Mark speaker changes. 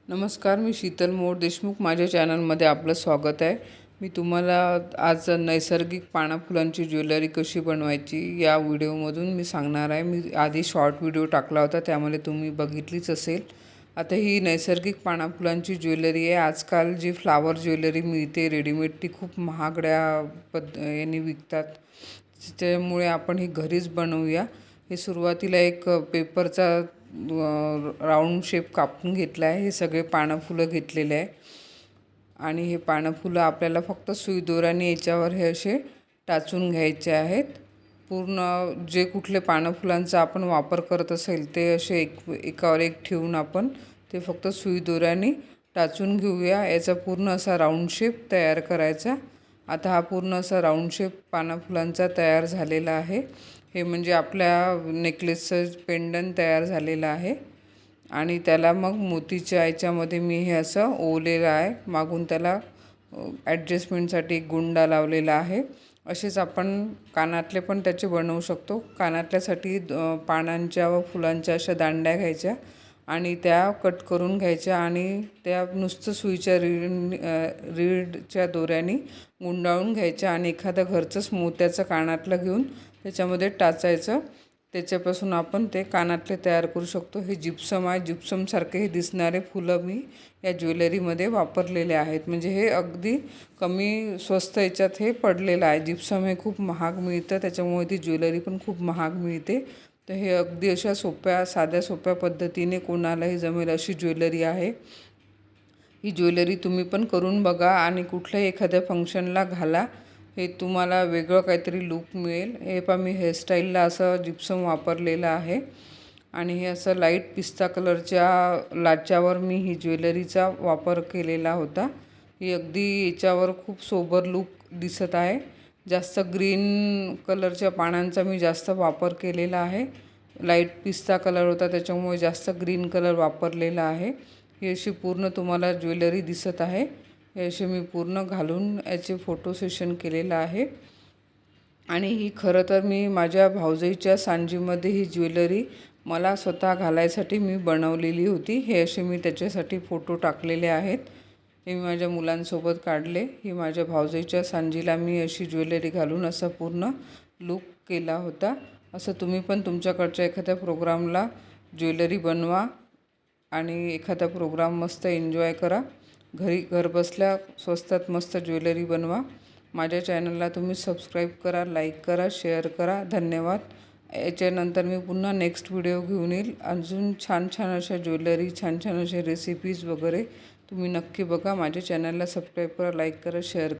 Speaker 1: नमस्कार, मी शीतल मोर देशमुख. माझ्या चॅनलमध्ये आपलं स्वागत आहे. मी तुम्हाला आज नैसर्गिक पानाफुलांची ज्वेलरी कशी बनवायची या व्हिडिओमधून मी सांगणार आहे. मी आधी शॉर्ट व्हिडिओ टाकला होता, त्यामुळे तुम्ही बघितलीच असेल. आता ही नैसर्गिक पानाफुलांची ज्वेलरी आहे. आजकाल जी फ्लावर ज्वेलरी मिळते रेडीमेड, ती खूप महागड्या याने विकतात. त्यामुळे आपण ही घरीच बनवूया. हे सुरुवातीला एक पेपरचा राऊंड शेप कापून घेतला आहे. हे सगळे पानं घेतलेले आहे आणि हे पानं आपल्याला फक्त सुई दोऱ्याने याच्यावर हे असे टाचून घ्यायचे आहेत. पूर्ण जे कुठले पानं आपण वापर करत असेल ते असे एकावर एक ठेवून आपण ते फक्त सुई दोऱ्याने टाचून घेऊया. याचा पूर्ण असा राऊंड शेप तयार करायचा. आता हा पूर्ण असा राऊंड शेप पानाफुलांचा तयार झालेला आहे. हे म्हणजे आपल्या नेकलेसचं पेंडंट तयार झालेलं आहे आणि त्याला मग मोतीच्या याच्यामध्ये मी हे असं ओवलेलं आहे. मागून त्याला ॲडजस्टमेंटसाठी एक गुंडा लावलेला आहे. असेच आपण कानातले पण त्याचे बनवू शकतो. कानातल्यासाठी पानांच्या व फुलांच्या अशा दांड्या घ्यायच्या आणि त्या कट करून घ्यायच्या आणि त्या नुसतं सुईच्या रीडच्या दोऱ्याने गुंडाळून घ्यायच्या आणि एखादं घरचंच मोत्याचं कानातलं घेऊन त्याच्यामध्ये टाचायचं. त्याच्यापासून आपण ते कानातले तयार करू शकतो. हे जिप्सम आहे. जिप्समसारखे हे दिसणारे फुलं मी या ज्वेलरीमध्ये वापरलेले आहेत. म्हणजे हे अगदी कमी स्वस्त याच्यात हे पडलेलं आहे. जिप्सम हे खूप महाग मिळतं, त्याच्यामुळे ती ज्वेलरी पण खूप महाग मिळते. तर हे अगदी अशा साध्या सोप्या पद्धतीने कोणालाही जमेल अशी ज्वेलरी आहे. ही ज्वेलरी तुम्ही पण करून बघा आणि कुठल्याही एखाद्या फंक्शनला घाला. हे तुम्हाला वेगळं काहीतरी लूक मिळेल. हे पहा, मी हेअरस्टाईलला असं जिप्सम वापरलेलं आहे आणि हे असं लाईट पिस्ता कलरच्या लाच्यावर मी ही ज्वेलरीचा वापर केलेला होता. ही अगदी याच्यावर खूप सोबर लूक दिसत आहे. जास्त ग्रीन कलरच्या पानांचा मी जास्त वापर केलेला आहे. लाईट पिस्ता कलर होता, त्याच्यामुळे जास्त ग्रीन कलर वापरलेला आहे. ही अशी पूर्ण तुम्हाला ज्वेलरी दिसत आहे. हे असे मी पूर्ण घालून याचे फोटो सेशन केलेलं आहे आणि ही खरं तर मी माझ्या भाऊजाईच्या सांजीमध्ये ही ज्वेलरी मला स्वतः घालायसाठी मी बनवलेली होती. हे असे मी त्याच्यासाठी फोटो टाकलेले आहेत. हे मी माझ्या मुलांसोबत काढले. ही माझ्या भाऊजाईच्या सांजीला मी अशी ज्वेलरी घालून असा पूर्ण लूक केला होता. असं तुम्ही पण तुमच्याकडच्या एखाद्या प्रोग्रामला ज्वेलरी बनवा आणि एखादा प्रोग्राम मस्त एन्जॉय करा. घरबसल्या स्वस्तात मस्त ज्वेलरी बनवा. माझ्या चॅनलला तुम्ही सबस्क्राईब करा, लाईक करा, शेअर करा. धन्यवाद. याच्यानंतर मी पुन्हा नेक्स्ट व्हिडिओ घेऊन येईल. अजून छान छान अशा ज्वेलरी, छान छान अशा रेसिपीज वगैरे तुम्ही नक्की बघा. माझ्या चॅनलला सबस्क्राईब करा, लाईक करा, शेअर करा.